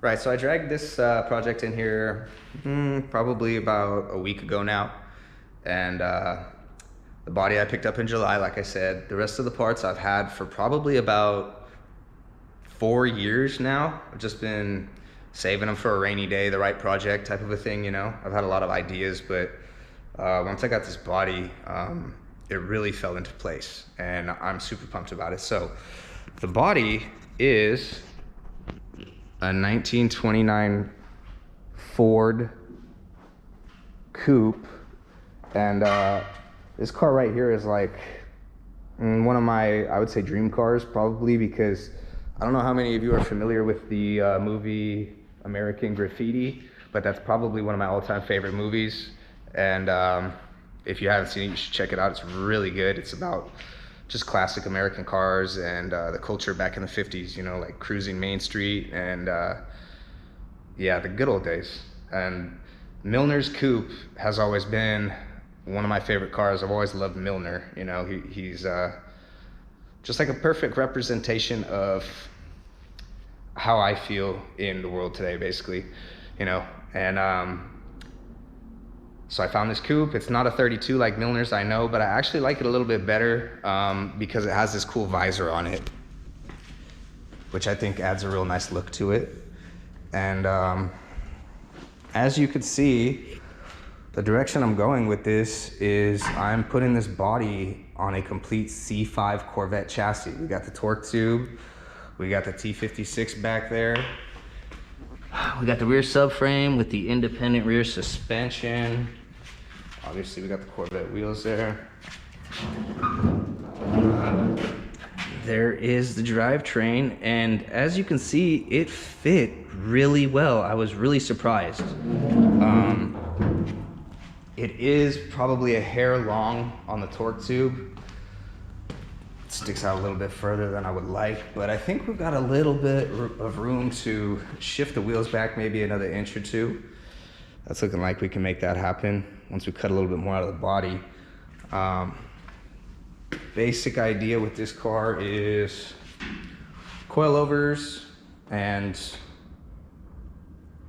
Right, so I dragged this project in here probably about a week ago now. And the body I picked up in July, like I said. The rest of the parts I've had for probably about 4 years now. I've just been saving them for a rainy day, the right project type of a thing, you know. I've had a lot of ideas, but once I got this body, it really fell into place, and I'm super pumped about it. So the body is a 1929 Ford Coupe, and this car right here is like one of my, I would say, dream cars, probably, because I don't know how many of you are familiar with the movie American Graffiti, but that's probably one of my all-time favorite movies. And if you haven't seen it, you should check it out. It's really good. It's about just classic American cars and the culture back in the 50s, you know, like cruising Main Street and yeah, the good old days. And Milner's Coupe has always been one of my favorite cars. I've always loved Milner. You know, he's just like a perfect representation of how I feel in the world today, basically, you know. And so I found this coupe. It's not a 32 like Milner's, I know, but I actually like it a little bit better because it has this cool visor on it, which I think adds a real nice look to it. And as you can see, the direction I'm going with this is I'm putting this body on a complete C5 Corvette chassis. We got the torque tube, we got the T56 back there, we got the rear subframe with the independent rear suspension. Obviously, we got the Corvette wheels there. There is the drivetrain, and as you can see, it fit really well. I was really surprised. It is probably a hair long on the torque tube. It sticks out a little bit further than I would like, but I think we've got a little bit of room to shift the wheels back maybe another inch or two. That's looking like we can make that happen once we cut a little bit more out of the body. Basic idea with this car is coilovers, and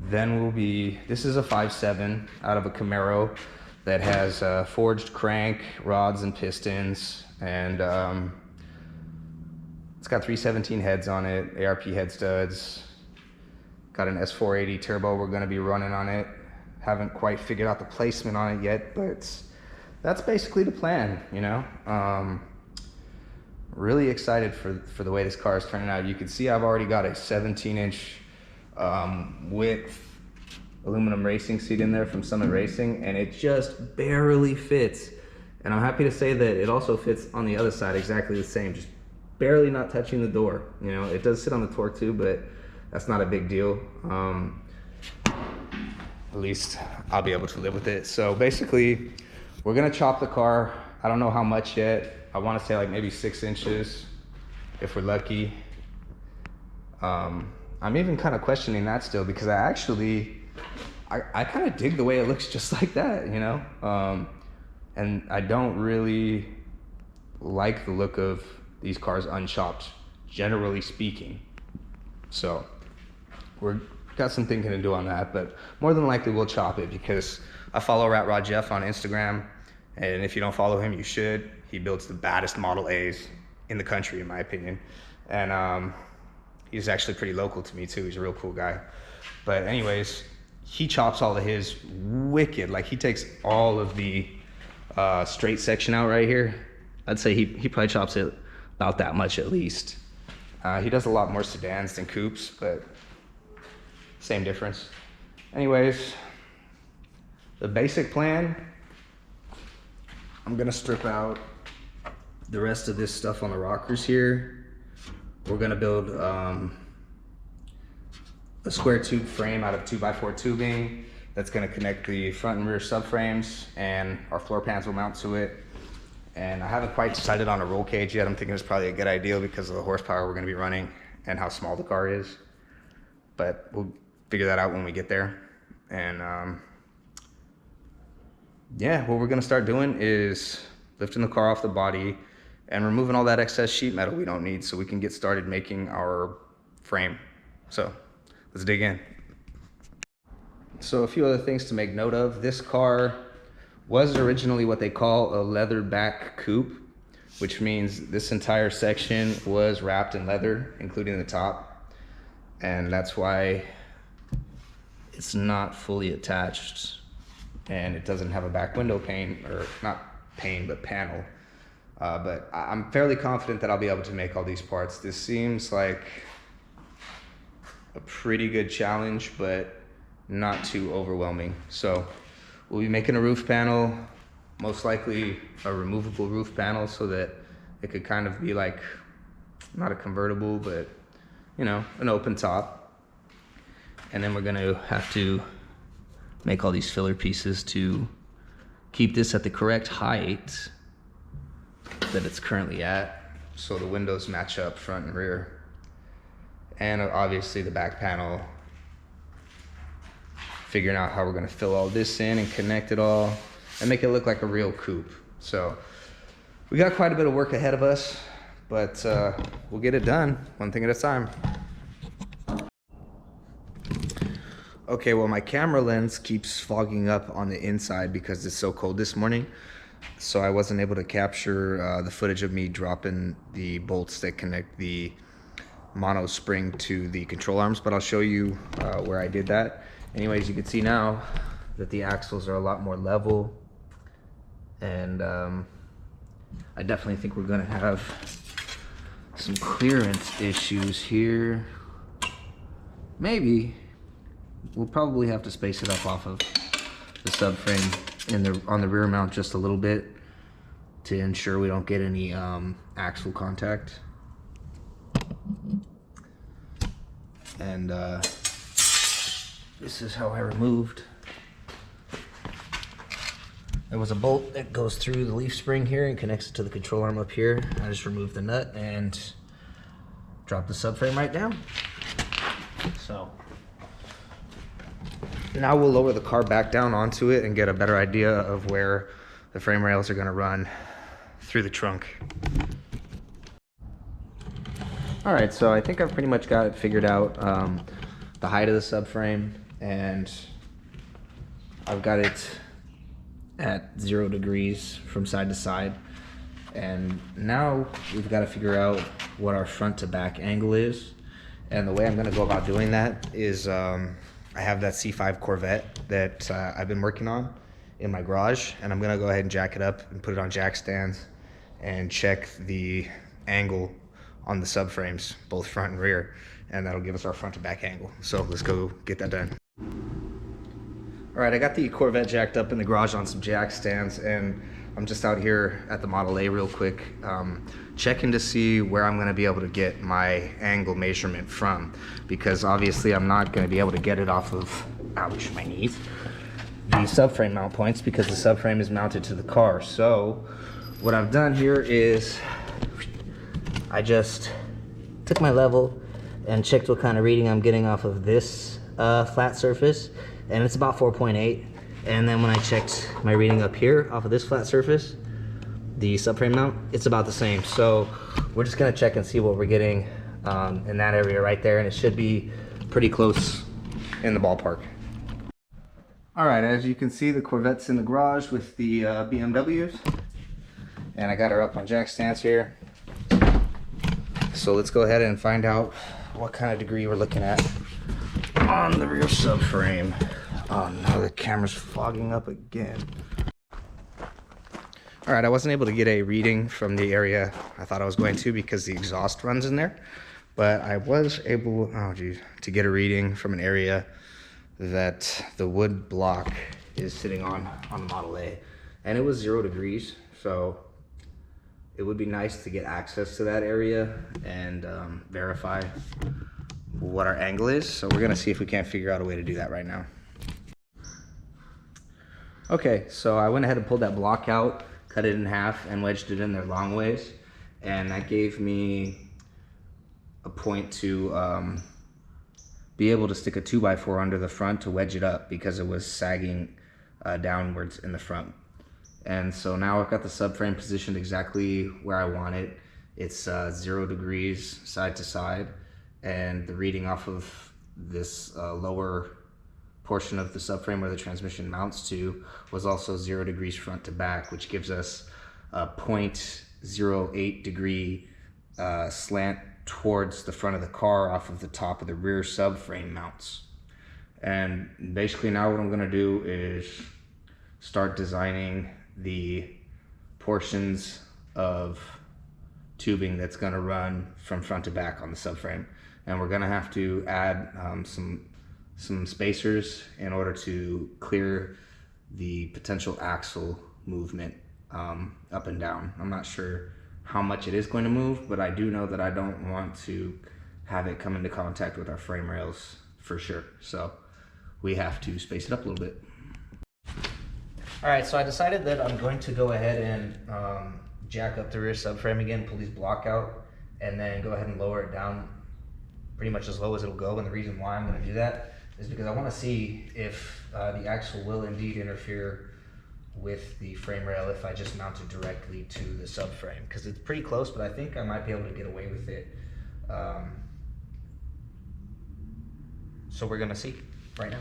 then we'll be, this is a 5.7 out of a Camaro that has forged crank, rods and pistons, and it's got 317 heads on it, ARP head studs. Got an S480 turbo we're gonna be running on it. Haven't quite figured out the placement on it yet, but that's basically the plan, you know? Really excited for the way this car is turning out. You can see I've already got a 17-inch width aluminum racing seat in there from Summit Racing, and it just barely fits. And I'm happy to say that it also fits on the other side exactly the same, just barely not touching the door. You know, it does sit on the torque tube, but that's not a big deal. At least I'll be able to live with it. So basically, we're gonna chop the car. I don't know how much yet. I wanna say like maybe 6 inches if we're lucky. I'm even kind of questioning that still, because I kind of dig the way it looks just like that, you know? And I don't really like the look of these cars unchopped, generally speaking. So we're got some thinking to do on that, but more than likely we'll chop it, because I follow Rat Rod Jeff on Instagram, and if you don't follow him, you should. He builds the baddest Model A's in the country, in my opinion. And he's actually pretty local to me too. He's a real cool guy. But anyways, he chops all of his wicked. Like, he takes all of the straight section out right here. I'd say he probably chops it about that much at least. He does a lot more sedans than coupes, but same difference. Anyways, the basic plan, I'm gonna strip out the rest of this stuff on the rockers here. We're gonna build a square tube frame out of 2x4 tubing that's gonna connect the front and rear subframes, and our floor pans will mount to it. And I haven't quite decided on a roll cage yet. I'm thinking it's probably a good idea because of the horsepower we're gonna be running and how small the car is. But we'll figure that out when we get there. And yeah, what we're gonna start doing is lifting the car off the body and removing all that excess sheet metal we don't need, so we can get started making our frame. So let's dig in. So a few other things to make note of. This car was originally what they call a leather back coupe, which means this entire section was wrapped in leather, including the top. And that's why it's not fully attached and it doesn't have a back window pane, or not pane, but panel. But I'm fairly confident that I'll be able to make all these parts. This seems like a pretty good challenge, but not too overwhelming. So we'll be making a roof panel, most likely a removable roof panel, so that it could kind of be like, not a convertible, but you know, an open top. And then we're gonna have to make all these filler pieces to keep this at the correct height that it's currently at, so the windows match up front and rear. And obviously the back panel, figuring out how we're gonna fill all this in and connect it all and make it look like a real coupe. So we got quite a bit of work ahead of us, but we'll get it done one thing at a time. Okay, well, my camera lens keeps fogging up on the inside because it's so cold this morning. So I wasn't able to capture the footage of me dropping the bolts that connect the mono spring to the control arms, but I'll show you where I did that. Anyways, you can see now that the axles are a lot more level, and I definitely think we're gonna have some clearance issues here. Maybe we'll probably have to space it up off of the subframe on the rear mount just a little bit to ensure we don't get any axle contact. And this is how I removed. There was a bolt that goes through the leaf spring here and connects it to the control arm up here. I just removed the nut and dropped the subframe right down. So now we'll lower the car back down onto it and get a better idea of where the frame rails are gonna run through the trunk. All right, so I think I've pretty much got it figured out, the height of the subframe, and I've got it at 0 degrees from side to side. And now we've got to figure out what our front to back angle is. And the way I'm gonna go about doing that is I have that C5 Corvette that I've been working on in my garage, and I'm gonna go ahead and jack it up and put it on jack stands and check the angle on the subframes, both front and rear, and that'll give us our front to back angle. So let's go get that done. All right, I got the Corvette jacked up in the garage on some jack stands, and I'm just out here at the Model A real quick, checking to see where I'm gonna be able to get my angle measurement from, because obviously I'm not gonna be able to get it off of, ouch, my knees, the subframe mount points, because the subframe is mounted to the car. So what I've done here is I just took my level and checked what kind of reading I'm getting off of this flat surface, and it's about 4.8. And then when I checked my reading up here off of this flat surface, the subframe mount, it's about the same. So we're just gonna check and see what we're getting in that area right there, and it should be pretty close in the ballpark. All right, as you can see, the Corvette's in the garage with the BMWs, and I got her up on jack stands here. So let's go ahead and find out what kind of degree we're looking at on the rear subframe. Oh no, the camera's fogging up again. All right, I wasn't able to get a reading from the area I thought I was going to because the exhaust runs in there, but I was able, to get a reading from an area that the wood block is sitting on the Model A, and it was 0 degrees. So it would be nice to get access to that area and verify what our angle is. So we're gonna see if we can't figure out a way to do that right now. Okay, so I went ahead and pulled that block out, cut it in half, and wedged it in there long ways. And that gave me a point to be able to stick a 2x4 under the front to wedge it up, because it was sagging downwards in the front. And so now I've got the subframe positioned exactly where I want it. It's 0 degrees side to side, and the reading off of this lower portion of the subframe where the transmission mounts to was also 0 degrees front to back, which gives us a 0.08 degree slant towards the front of the car off of the top of the rear subframe mounts. And basically now what I'm going to do is start designing the portions of tubing that's going to run from front to back on the subframe. And we're going to have to add some spacers in order to clear the potential axle movement up and down. I'm not sure how much it is going to move, but I do know that I don't want to have it come into contact with our frame rails for sure. So we have to space it up a little bit. All right, so I decided that I'm going to go ahead and jack up the rear subframe again, pull these block out, and then go ahead and lower it down pretty much as low as it'll go. And the reason why I'm going to do that is because I want to see if the axle will indeed interfere with the frame rail if I just mount it directly to the subframe, because it's pretty close, but I think I might be able to get away with it. So we're going to see right now.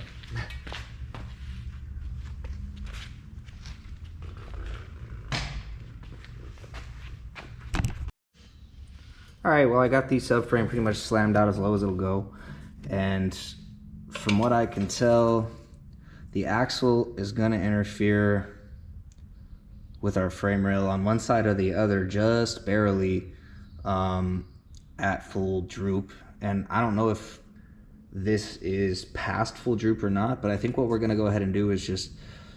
All right, well, I got the subframe pretty much slammed out as low as it'll go, and from what I can tell, the axle is going to interfere with our frame rail on one side or the other, just barely at full droop. And I don't know if this is past full droop or not, but I think what we're going to go ahead and do is just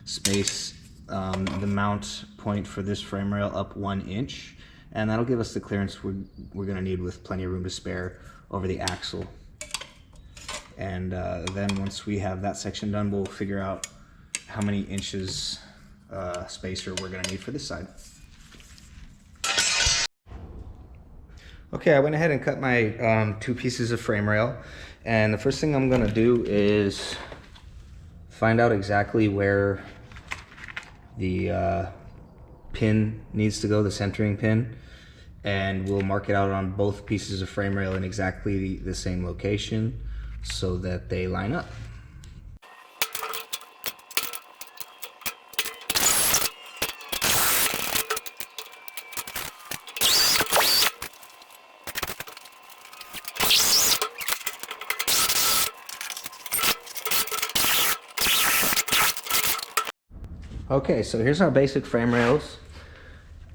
space the mount point for this frame rail up 1 inch, and that'll give us the clearance we're going to need with plenty of room to spare over the axle. And then once we have that section done, we'll figure out how many inches spacer we're going to need for this side. Okay, I went ahead and cut my 2 pieces of frame rail, and the first thing I'm going to do is find out exactly where the pin needs to go, the centering pin, and we'll mark it out on both pieces of frame rail in exactly the same location so that they line up. Okay, so here's our basic frame rails,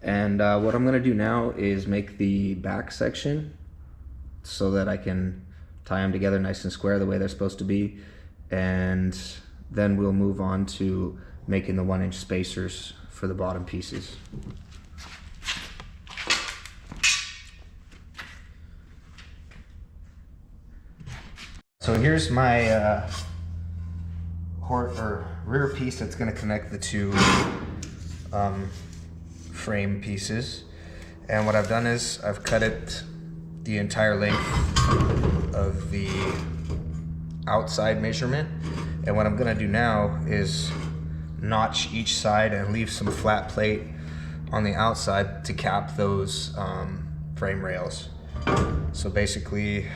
and what I'm going to do now is make the back section so that I can tie them together nice and square the way they're supposed to be, and then we'll move on to making the 1 inch spacers for the bottom pieces. So here's my rear piece that's going to connect the 2 frame pieces, and what I've done is I've cut it the entire length of the outside measurement, and what I'm going to do now is notch each side and leave some flat plate on the outside to cap those frame rails. So basically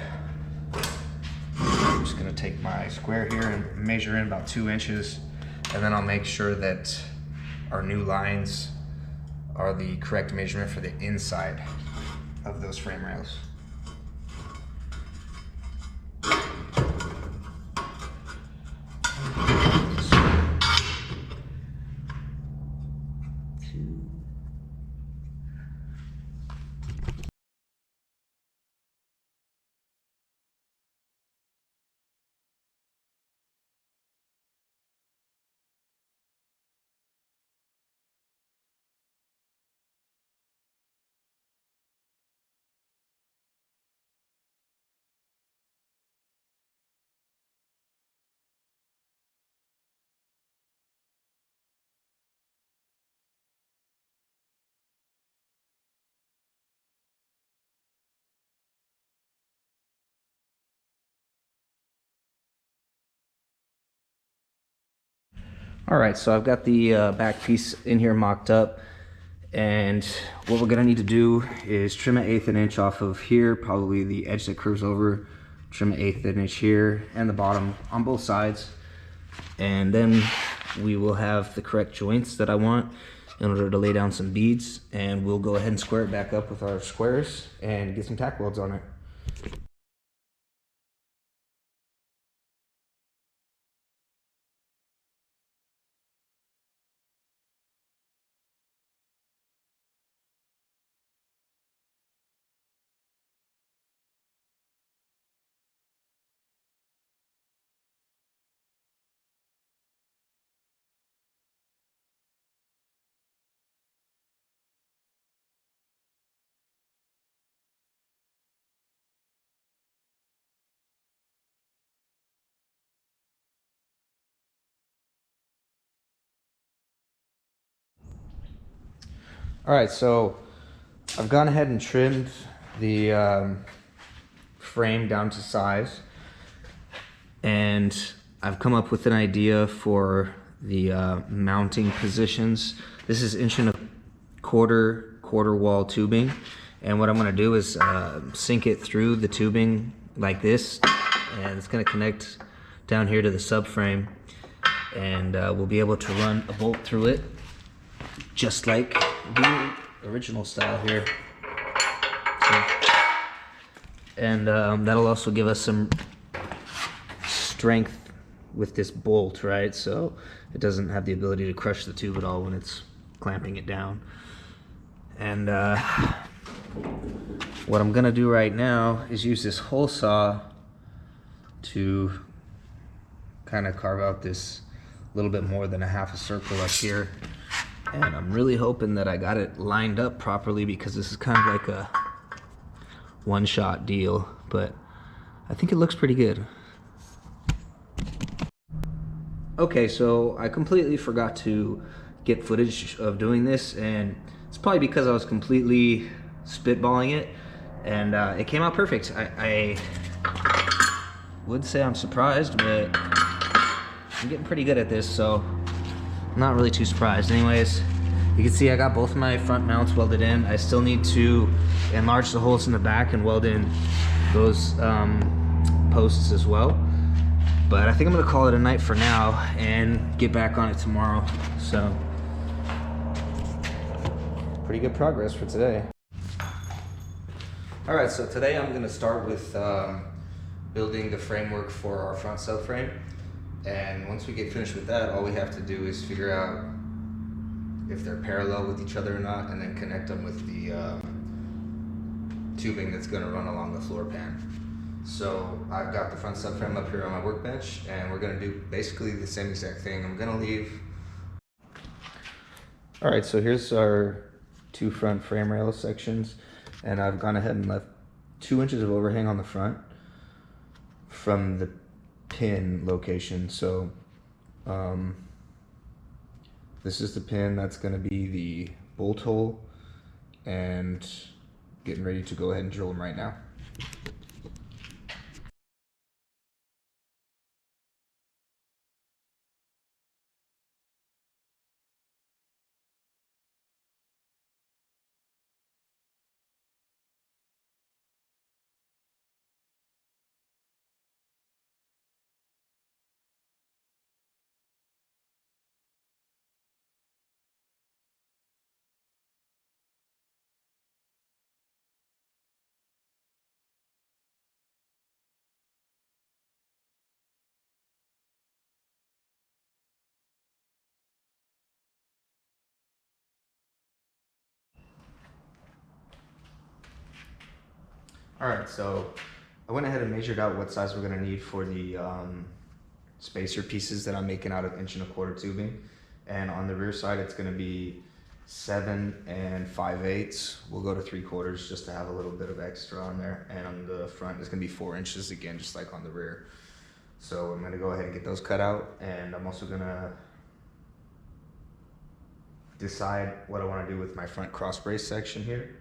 I'm just going to take my square here and measure in about 2 inches, and then I'll make sure that our new lines are the correct measurement for the inside of those frame rails. All right, so I've got the back piece in here mocked up, and what we're gonna need to do is trim an 1/8 inch off of here, probably the edge that curves over trim an 1/8 inch here and the bottom on both sides. And then we will have the correct joints that I want in order to lay down some beads, and we'll go ahead and square it back up with our squares and get some tack welds on it. All right, so I've gone ahead and trimmed the frame down to size, and I've come up with an idea for the mounting positions. This is 1.25" wall tubing, and what I'm going to do is sink it through the tubing like this, and it's going to connect down here to the subframe, and we'll be able to run a bolt through it just like the original style here. So, and that'll also give us some strength with this bolt, right? So it doesn't have the ability to crush the tube at all when it's clamping it down. And what I'm gonna do right now is use this hole saw to kind of carve out this little bit more than a half a circle up here. And I'm really hoping that I got it lined up properly, because this is kind of like a one-shot deal, but I think it looks pretty good. Okay, so I completely forgot to get footage of doing this, and it's probably because I was completely spitballing it, and it came out perfect. I would say I'm surprised, but I'm getting pretty good at this, so I'm not really too surprised. Anyways, you can see I got both of my front mounts welded in. I still need to enlarge the holes in the back and weld in those posts as well. But I think I'm gonna call it a night for now and get back on it tomorrow. So, pretty good progress for today. All right, so today I'm gonna start with building the framework for our front subframe. And once we get finished with that, all we have to do is figure out if they're parallel with each other or not, and then connect them with the tubing that's gonna run along the floor pan. So I've got the front subframe up here on my workbench, and we're gonna do basically the same exact thing. I'm gonna leave. All right, so here's our two front frame rail sections, and I've gone ahead and left 2 inches of overhang on the front from the pin location. So this is the pin that's going to be the bolt hole, and getting ready to go ahead and drill them right now. All right, so I went ahead and measured out what size we're gonna need for the spacer pieces that I'm making out of 1.25" tubing. And on the rear side, it's gonna be 7 5/8. We'll go to 3/4 just to have a little bit of extra on there. And on the front, it's gonna be 4 inches again, just like on the rear. So I'm gonna go ahead and get those cut out, and I'm also gonna decide what I wanna do with my front cross brace section here.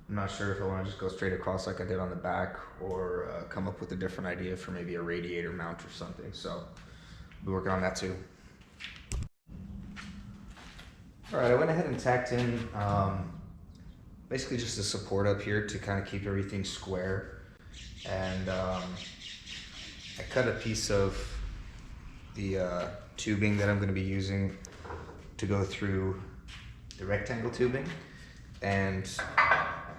I'm not sure if I want to just go straight across like I did on the back, or come up with a different idea for maybe a radiator mount or something. So I'll be working on that too. All right, I went ahead and tacked in basically just a support up here to kind of keep everything square. And I cut a piece of the tubing that I'm going to be using to go through the rectangle tubing, and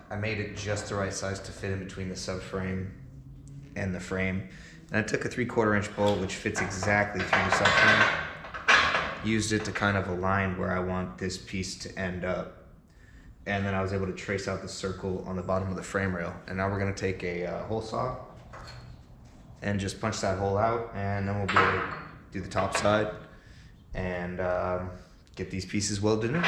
I made it just the right size to fit in between the subframe and the frame. And I took a 3/4 inch bolt, which fits exactly through the subframe, used it to kind of align where I want this piece to end up. And then I was able to trace out the circle on the bottom of the frame rail. And now we're gonna take a hole saw and just punch that hole out, and then we'll be able to do the top side and get these pieces welded in.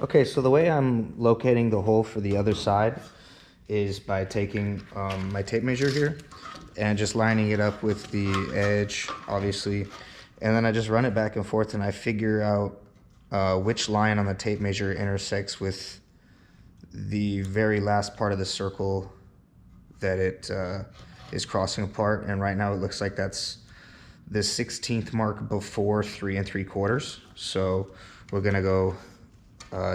Okay, so the way I'm locating the hole for the other side is by taking my tape measure here and just lining it up with the edge, obviously, and then I just run it back and forth, and I figure out which line on the tape measure intersects with the very last part of the circle that it is crossing apart. And right now it looks like that's the 16th mark before 3 3/4. So we're gonna go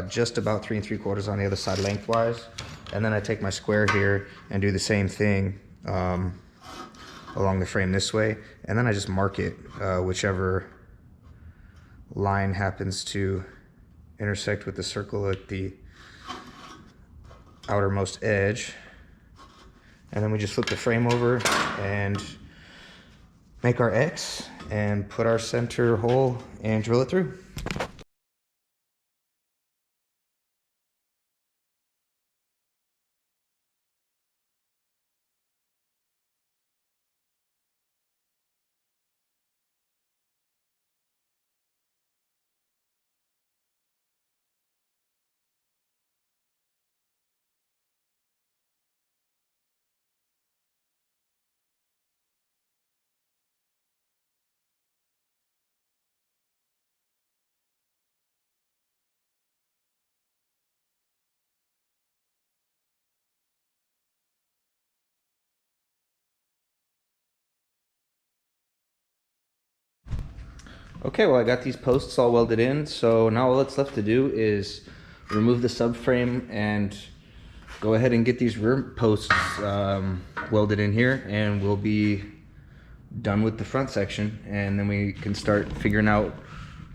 just about 3 3/4 on the other side lengthwise, and then I take my square here and do the same thing along the frame this way, and then I just mark it whichever line happens to intersect with the circle at the outermost edge. And then we just flip the frame over and make our X and put our center hole and drill it through. Okay, well, I got these posts all welded in, so now all that's left to do is remove the subframe and go ahead and get these rear posts welded in here, and we'll be done with the front section. And then we can start figuring out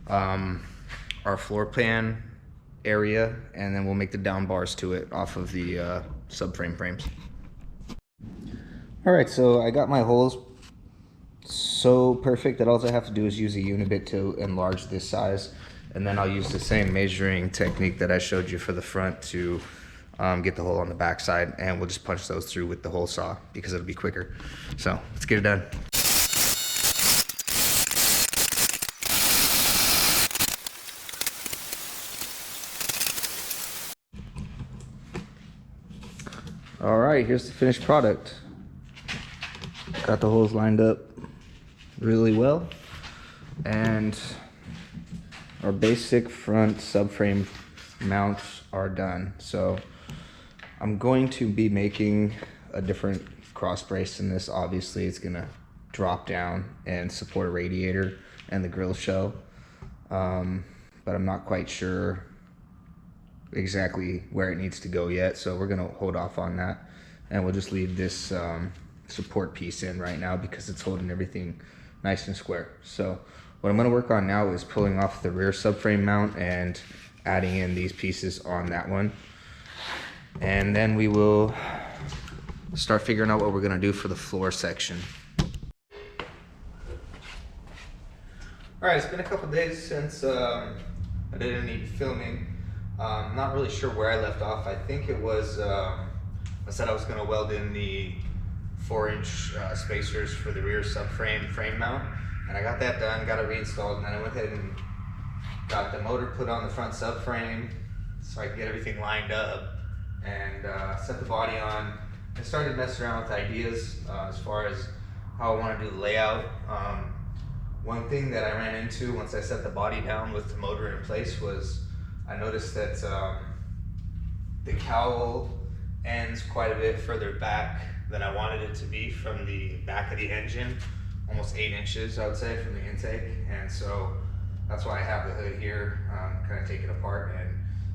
our floor plan area, and then we'll make the down bars to it off of the subframe frames. All right, so I got my holes so perfect that all I have to do is use a unibit to enlarge this size, and then I'll use the same measuring technique that I showed you for the front to get the hole on the back side, and we'll just punch those through with the hole saw because it'll be quicker. So let's get it done. All right, here's the finished product. Got the holes lined up really well, and our basic front subframe mounts are done. So I'm going to be making a different cross brace in this. Obviously it's gonna drop down and support a radiator and the grill shell, but I'm not quite sure exactly where it needs to go yet, so we're gonna hold off on that, and we'll just leave this support piece in right now because it's holding everything nice and square. So what I'm going to work on now is pulling off the rear subframe mount and adding in these pieces on that one, and then we will start figuring out what we're going to do for the floor section. Alright, it's been a couple days since I did any filming. Not really sure where I left off. I think it was I said I was going to weld in the 4-inch spacers for the rear subframe frame mount, and I got that done, got it reinstalled, and then I went ahead and got the motor put on the front subframe so I could get everything lined up, and set the body on. I started messing around with ideas as far as how I want to do the layout. One thing that I ran into once I set the body down with the motor in place was I noticed that the cowl ends quite a bit further back than I wanted it to be from the back of the engine, almost 8 inches I would say from the intake, and so that's why I have the hood here, kind of take it apart and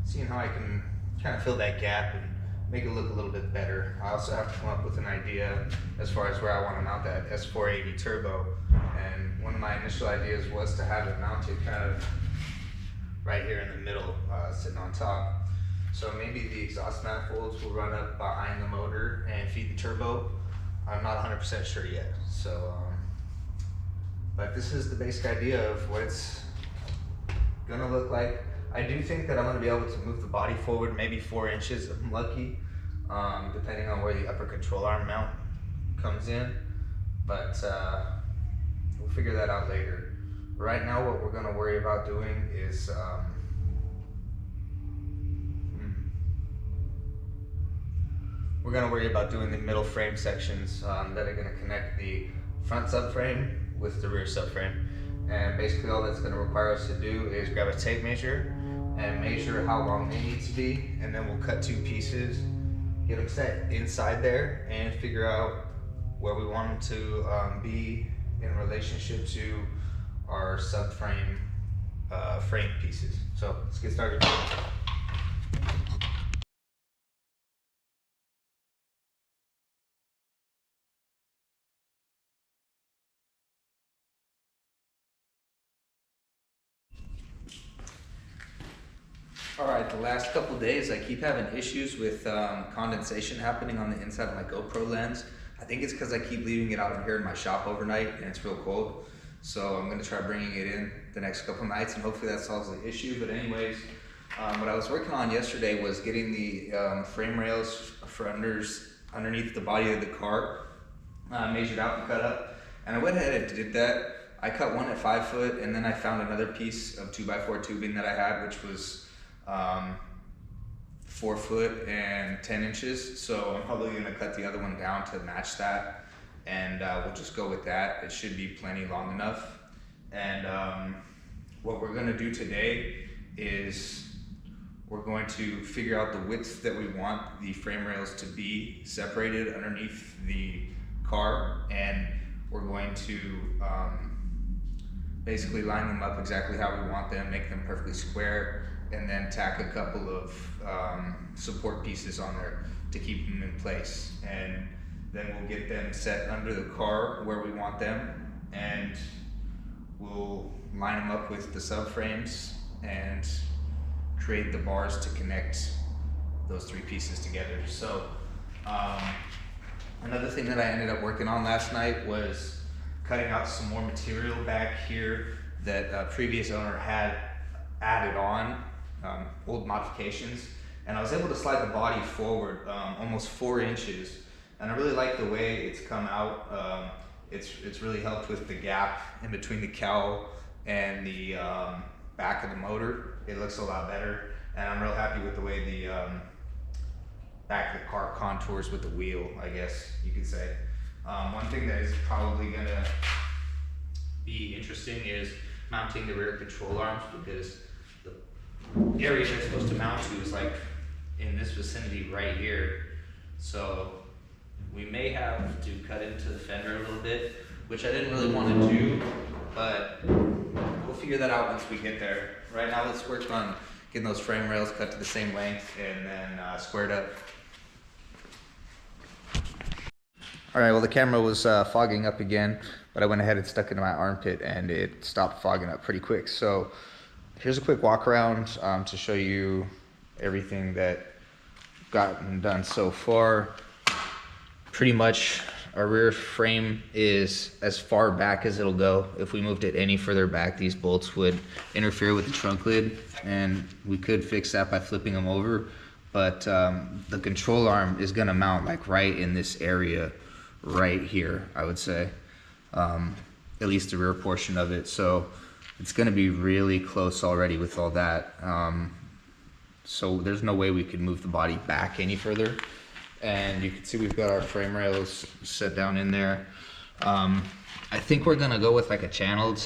seeing how I can kind of fill that gap and make it look a little bit better. I also have to come up with an idea as far as where I want to mount that S480 turbo. And one of my initial ideas was to have it mounted kind of right here in the middle, sitting on top. So maybe the exhaust manifolds will run up behind the motor and feed the turbo. I'm not 100% sure yet. So, but this is the basic idea of what it's gonna look like. I do think that I'm gonna be able to move the body forward maybe 4 inches if I'm lucky, depending on where the upper control arm mount comes in. But we'll figure that out later. Right now, what we're gonna worry about doing is we're gonna worry about doing the middle frame sections that are gonna connect the front subframe with the rear subframe. And basically all that's gonna require us to do is grab a tape measure and measure how long they need to be, and then we'll cut 2 pieces, get them set inside there, and figure out where we want them to be in relationship to our subframe frame pieces. So let's get started. All right, the last couple days I keep having issues with condensation happening on the inside of my GoPro lens. I think it's because I keep leaving it out in here in my shop overnight and it's real cold. So I'm gonna try bringing it in the next couple nights and hopefully that solves the issue. But anyways, what I was working on yesterday was getting the frame rails for underneath the body of the car measured out and cut up. And I went ahead and did that. I cut one at 5 foot, and then I found another piece of 2x4 tubing that I had, which was 4 foot and 10 inches. So I'm probably gonna cut the other one down to match that, and we'll just go with that. It should be plenty long enough. And what we're gonna do today is we're going to figure out the width that we want the frame rails to be separated underneath the car, and we're going to basically line them up exactly how we want them, make them perfectly square, and then tack a couple of support pieces on there to keep them in place. And then we'll get them set under the car where we want them, and we'll line them up with the subframes and create the bars to connect those 3 pieces together. So another thing that I ended up working on last night was cutting out some more material back here that a previous owner had added on, old modifications, and I was able to slide the body forward almost 4 inches, and I really like the way it's come out. It's really helped with the gap in between the cowl and the back of the motor. It looks a lot better, and I'm real happy with the way the back of the car contours with the wheel, I guess you could say. One thing that is probably gonna be interesting is mounting the rear control arms, because the area they're supposed to mount to is like in this vicinity right here. So we may have to cut into the fender a little bit, which I didn't really want to do, but we'll figure that out once we get there. Right now, let's work on getting those frame rails cut to the same length and then squared up. All right, well, the camera was fogging up again, but I went ahead and stuck it in my armpit and it stopped fogging up pretty quick. So here's a quick walk around to show you everything that I've gotten done so far. Pretty much our rear frame is as far back as it'll go. If we moved it any further back, these bolts would interfere with the trunk lid, and we could fix that by flipping them over. But the control arm is gonna mount like right in this area right here, I would say, at least the rear portion of it. So it's gonna be really close already with all that. So there's no way we could move the body back any further. And you can see we've got our frame rails set down in there. I think we're gonna go with like a channeled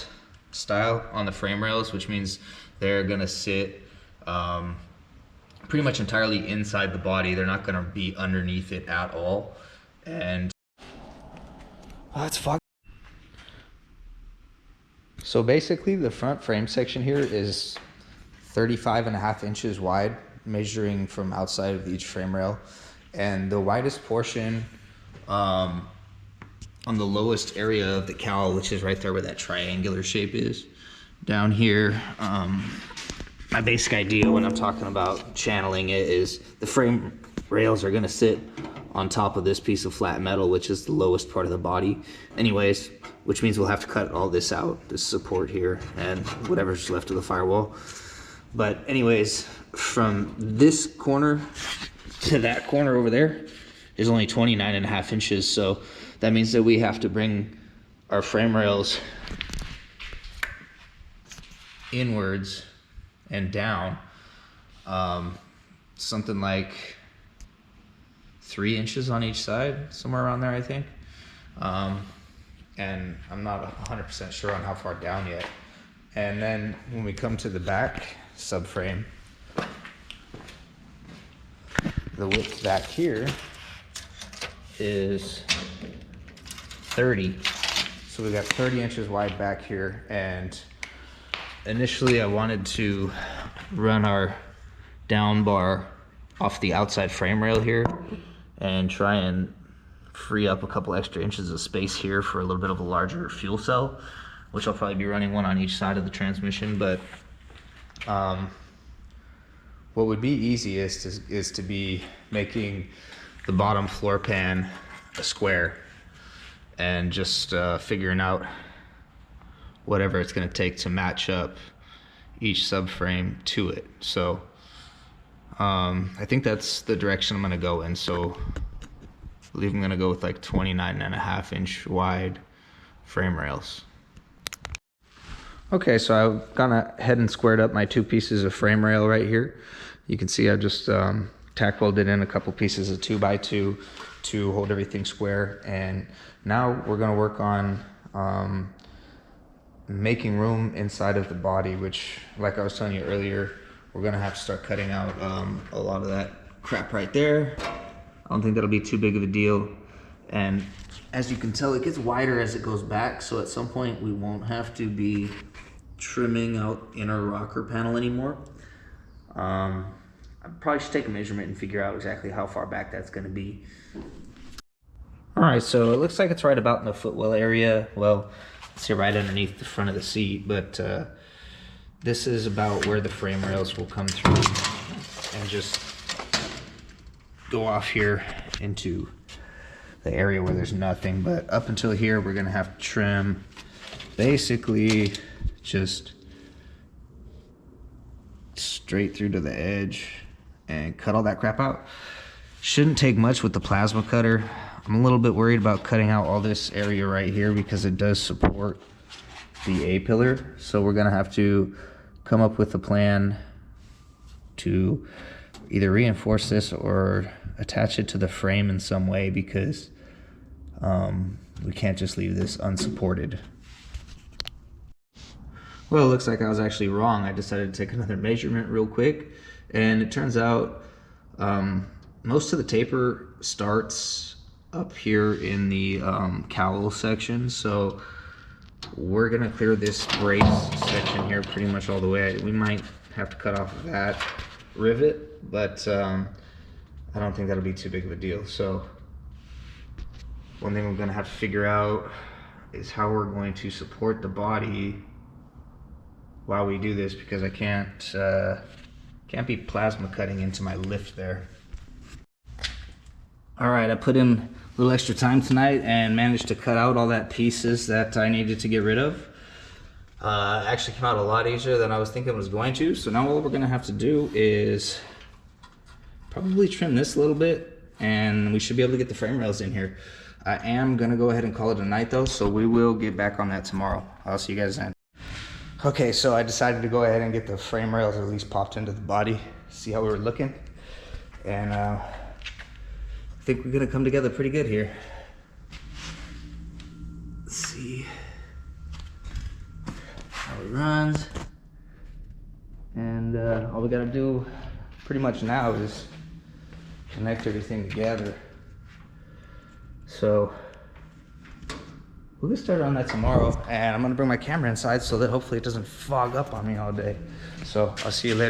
style on the frame rails, which means they're gonna sit pretty much entirely inside the body. They're not gonna be underneath it at all. And that's fuck. So basically the front frame section here is 35.5 inches wide measuring from outside of each frame rail, and the widest portion on the lowest area of the cowl, which is right there where that triangular shape is, down here, my basic idea when I'm talking about channeling it is the frame rails are going to sit on top of this piece of flat metal, which is the lowest part of the body anyways, which means we'll have to cut all this out, this support here and whatever's left of the firewall. But anyways, from this corner to that corner over there is only 29.5 inches, so that means that we have to bring our frame rails inwards and down something like 3 inches on each side, somewhere around there, I think. And I'm not 100% sure on how far down yet. And then when we come to the back subframe, the width back here is 30. So we got 30 inches wide back here, and initially I wanted to run our down bar off the outside frame rail here and try and free up a couple extra inches of space here for a little bit of a larger fuel cell, which I'll probably be running one on each side of the transmission. But what would be easiest is to be making the bottom floor pan a square and just figuring out whatever it's going to take to match up each subframe to it. So I think that's the direction I'm going to go in. So I believe I'm going to go with like 29.5 inch wide frame rails. Okay, so I've gone ahead and squared up my 2 pieces of frame rail right here. You can see I just tack welded in a couple pieces of 2x2 to hold everything square. And now we're going to work on making room inside of the body, which, like I was telling you earlier, we're going to have to start cutting out a lot of that crap right there. I don't think that'll be too big of a deal. And as you can tell, it gets wider as it goes back, so at some point we won't have to be trimming out inner rocker panel anymore. I probably should take a measurement and figure out exactly how far back that's going to be. All right, so it looks like it's right about in the footwell area. Well, let's say right underneath the front of the seat, but this is about where the frame rails will come through and just go off here into the area where there's nothing. But up until here, we're gonna have to trim basically just straight through to the edge and cut all that crap out. Shouldn't take much with the plasma cutter. I'm a little bit worried about cutting out all this area right here because it does support the A-pillar. So we're gonna have to come up with a plan to either reinforce this or attach it to the frame in some way, because we can't just leave this unsupported. Well, it looks like I was actually wrong. I decided to take another measurement real quick, and it turns out most of the taper starts up here in the cowl section. So we're gonna clear this brace section here pretty much all the way. We might have to cut off that rivet, but I don't think that'll be too big of a deal. So one thing we're gonna have to figure out is how we're going to support the body while we do this, because I can't be plasma cutting into my lift there. All right, I put in a little extra time tonight and managed to cut out all that pieces that I needed to get rid of. Actually came out a lot easier than I was thinking it was going to. So now what we're gonna have to do is probably trim this a little bit, and we should be able to get the frame rails in here. I am gonna go ahead and call it a night though, so we will get back on that tomorrow. I'll see you guys then. Okay, so I decided to go ahead and get the frame rails at least popped into the body, see how we were looking, and I think we're gonna come together pretty good here. Let's see how it runs, and all we gotta do pretty much now is connect everything together. So we'll get started on that tomorrow, and I'm gonna bring my camera inside so that hopefully it doesn't fog up on me all day. So I'll see you later.